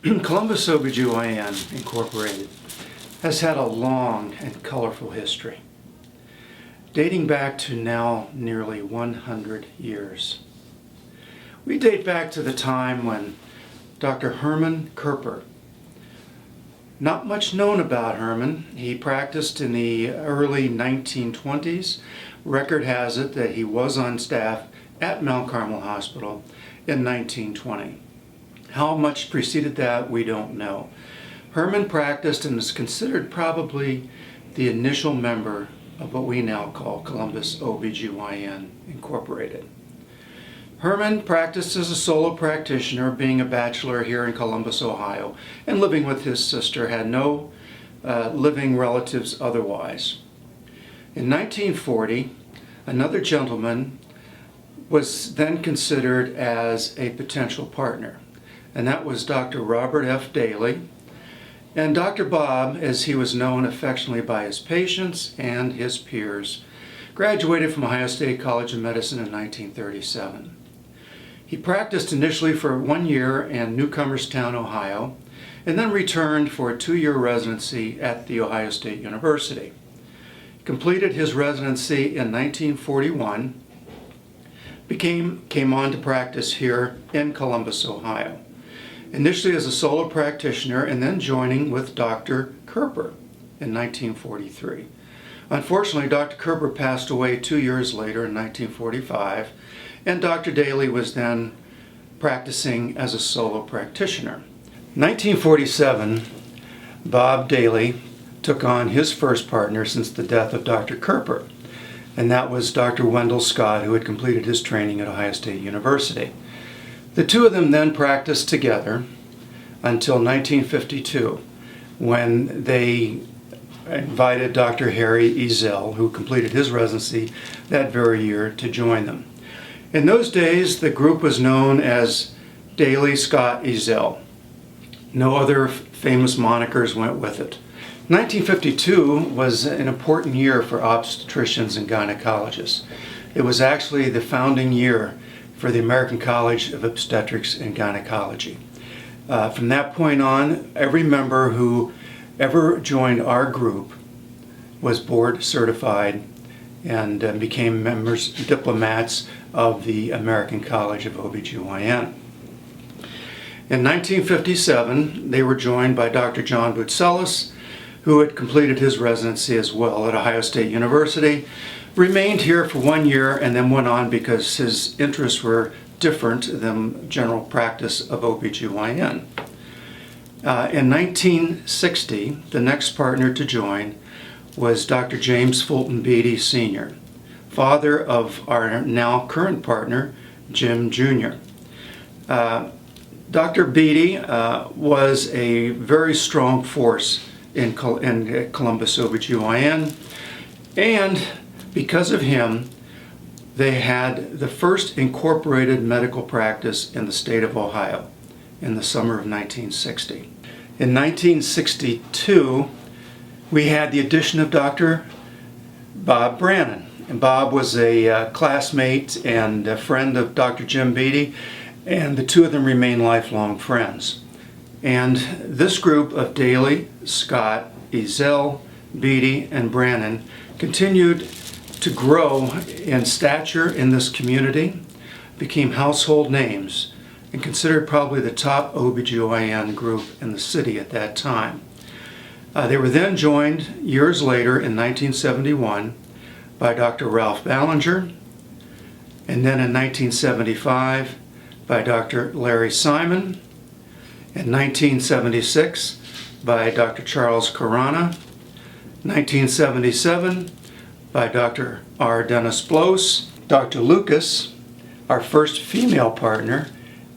Columbus OBGYN Incorporated has had a long and colorful history, dating back to now nearly 100 years. We date back to the time when Dr. Herman Kerper, not much known about Herman, he practiced in the early 1920s. Record has it that he was on staff at Mount Carmel Hospital in 1920. How much preceded that, we don't know. Herman practiced and is considered probably the initial member of what we now call Columbus OBGYN Incorporated. Herman practiced as a solo practitioner, being a bachelor here in Columbus, Ohio, and living with his sister, had no living relatives otherwise. In 1940, another gentleman was then considered as a potential partner, and that was Dr. Robert F. Daly. And Dr. Bob, as he was known affectionately by his patients and his peers, graduated from Ohio State College of Medicine in 1937. He practiced initially for 1 year in Newcomerstown, Ohio, and then returned for a 2-year residency at The Ohio State University. Completed his residency in 1941, came on to practice here in Columbus, Ohio. Initially as a solo practitioner and then joining with Dr. Kerper in 1943. Unfortunately, Dr. Kerper passed away 2 years later in 1945, and Dr. Daly was then practicing as a solo practitioner. 1947, Bob Daly took on his first partner since the death of Dr. Kerper, and that was Dr. Wendell Scott, who had completed his training at Ohio State University. The two of them then practiced together until 1952, when they invited Dr. Harry Ezell, who completed his residency that very year, to join them. In those days, the group was known as Daly, Scott, Ezell. No other famous monikers went with it. 1952 was an important year for obstetricians and gynecologists. It was actually the founding year for the American College of Obstetrics and Gynecology. From that point on, every member who ever joined our group was board certified and became members, diplomats of the American College of OBGYN. In 1957, they were joined by Dr. John Boutsellis, who had completed his residency as well at Ohio State University, remained here for 1 year and then went on because his interests were different than general practice of OBGYN. In 1960, the next partner to join was Dr. James Fulton Beatty Sr., father of our now current partner, Jim Jr. Dr. Beatty was a very strong force in Columbus OBGYN, and because of him, they had the first incorporated medical practice in the state of Ohio in the summer of 1960. In 1962, we had the addition of Dr. Bob Brannon. And Bob was a classmate and a friend of Dr. Jim Beatty, and the two of them remain lifelong friends. And this group of Daly, Scott, Ezell, Beatty, and Brannon continued to grow in stature in this community, became household names, and considered probably the top OBGYN group in the city at that time. They were then joined years later in 1971 by Dr. Ralph Ballinger, and then in 1975 by Dr. Larry Simon, in 1976 by Dr. Charles Caranna, 1977 by Dr. R. Dennis Bloss, Dr. Lucas, our first female partner,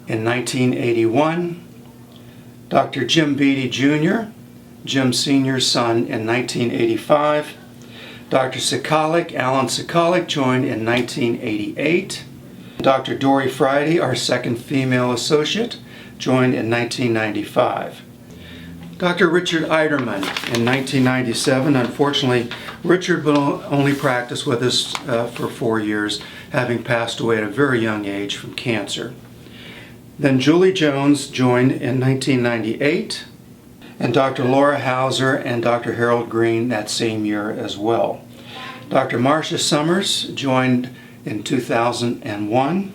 in 1981, Dr. Jim Beatty Jr., Jim Sr.'s son, in 1985, Dr. Sikalik, Alan Sikalik, joined in 1988, Dr. Dory Friday, our second female associate, joined in 1995. Dr. Richard Eiderman in 1997. Unfortunately, Richard will only practice with us for 4 years, having passed away at a very young age from cancer. Then Julie Jones joined in 1998, and Dr. Laura Hauser and Dr. Harold Green that same year as well. Dr. Marcia Summers joined in 2001,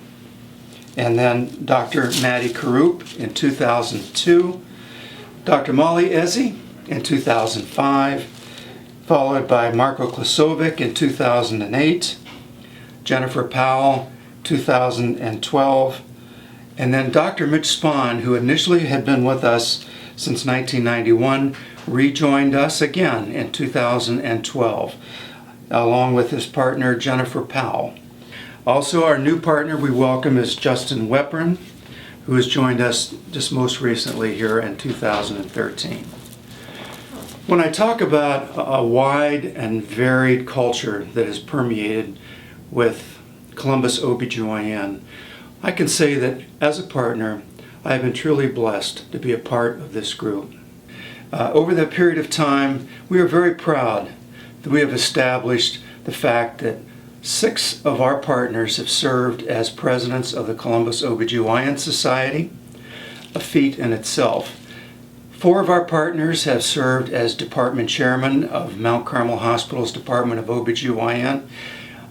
and then Dr. Maddie Karup in 2002, Dr. Molly Ezzi in 2005, followed by Marko Klasovic in 2008, Jennifer Powell 2012, and then Dr. Mitch Spahn, who initially had been with us since 1991, rejoined us again in 2012, along with his partner Jennifer Powell. Also, our new partner we welcome is Justin Weprin, who has joined us just most recently here in 2013. When I talk about a wide and varied culture that is permeated with Columbus OBGYN, I can say that as a partner, I have been truly blessed to be a part of this group. Over that period of time, we are very proud that we have established the fact that 6 of our partners have served as presidents of the Columbus OBGYN Society, a feat in itself. 4 of our partners have served as department chairman of Mount Carmel Hospital's Department of OBGYN,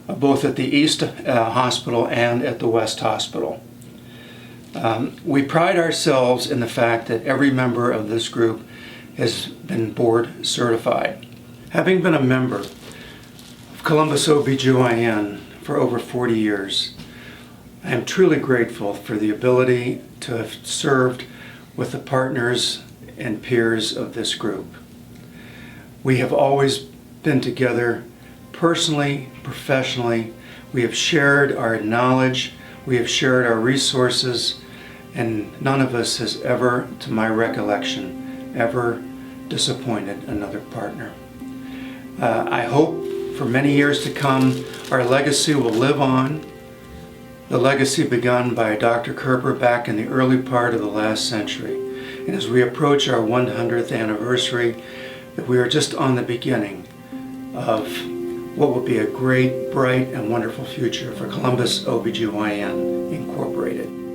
both at the East Hospital and at the West Hospital. We pride ourselves in the fact that every member of this group has been board certified. Having been a member of Columbus OBGYN for over 40 years, I am truly grateful for the ability to have served with the partners and peers of this group. We have always been together personally, professionally. We have shared our knowledge, we have shared our resources, and none of us has ever, to my recollection, ever disappointed another partner. I hope for many years to come our legacy will live on, the legacy begun by Dr. Kerper back in the early part of the last century. And as we approach our 100th anniversary, that we are just on the beginning of what will be a great, bright, and wonderful future for Columbus OBGYN Incorporated.